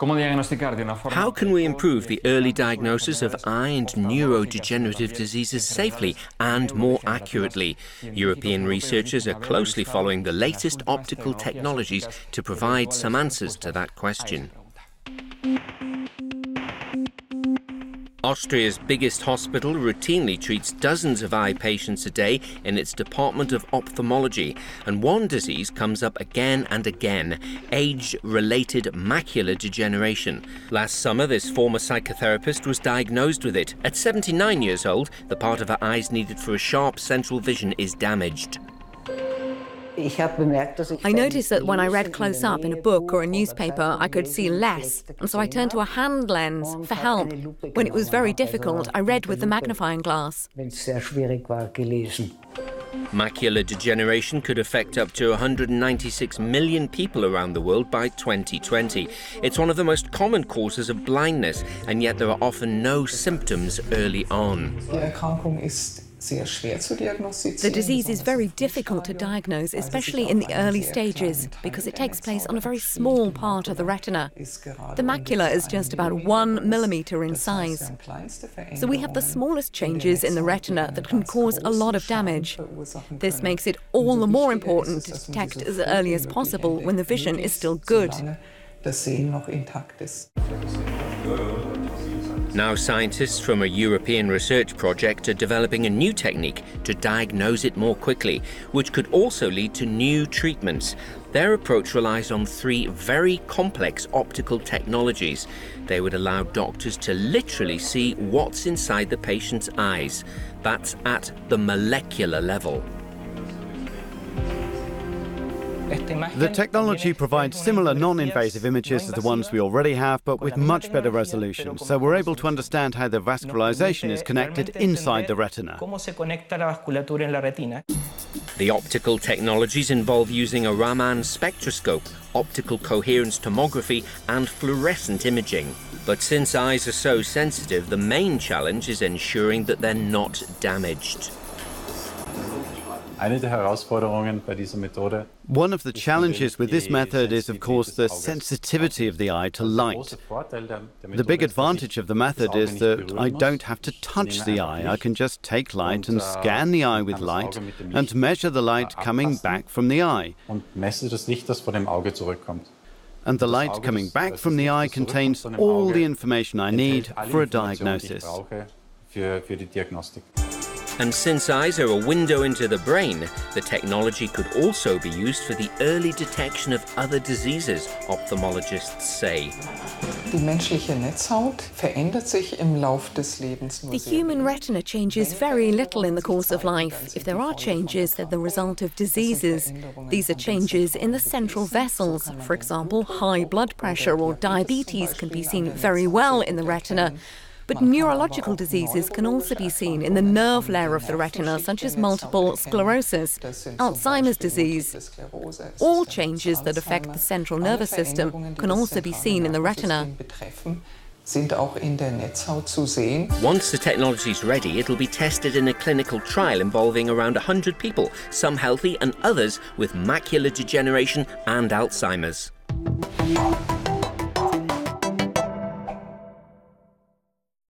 How can we improve the early diagnosis of eye and neurodegenerative diseases safely and more accurately? European researchers are closely following the latest optical technologies to provide some answers to that question. Austria's biggest hospital routinely treats dozens of eye patients a day in its department of ophthalmology, and one disease comes up again and again: age-related macular degeneration. Last summer, this former psychotherapist was diagnosed with it. At 79 years old, the part of her eyes needed for a sharp central vision is damaged. I noticed that when I read close up in a book or a newspaper, I could see less, and so I turned to a hand lens for help. When it was very difficult, I read with the magnifying glass. Macular degeneration could affect up to 196 million people around the world by 2020. It's one of the most common causes of blindness, and yet there are often no symptoms early on. The disease is very difficult to diagnose, especially in the early stages, because it takes place on a very small part of the retina. The macula is just about 1 millimeter in size. So we have the smallest changes in the retina that can cause a lot of damage. This makes it all the more important to detect as early as possible when the vision is still good. Now scientists from a European research project are developing a new technique to diagnose it more quickly, which could also lead to new treatments. Their approach relies on 3 very complex optical technologies. They would allow doctors to literally see what's inside the patient's eyes. That's at the molecular level. The technology provides similar non-invasive images as the ones we already have, but with much better resolution, so we're able to understand how the vascularization is connected inside the retina. The optical technologies involve using a Raman spectroscope, optical coherence tomography, and fluorescent imaging. But since eyes are so sensitive, the main challenge is ensuring that they're not damaged. One of the challenges with this method is, of course, the sensitivity of the eye to light. The big advantage of the method is that I don't have to touch the eye. I can just take light and scan the eye with light and measure the light coming back from the eye. And the light coming back from the eye contains all the information I need for a diagnosis. And since eyes are a window into the brain, the technology could also be used for the early detection of other diseases, ophthalmologists say. The human retina changes very little in the course of life. If there are changes, they're the result of diseases. These are changes in the central vessels. For example, high blood pressure or diabetes can be seen very well in the retina. But neurological diseases can also be seen in the nerve layer of the retina, such as multiple sclerosis, Alzheimer's disease. All changes that affect the central nervous system can also be seen in the retina. Once the technology is ready, it'll be tested in a clinical trial involving around 100 people, some healthy and others with macular degeneration and Alzheimer's.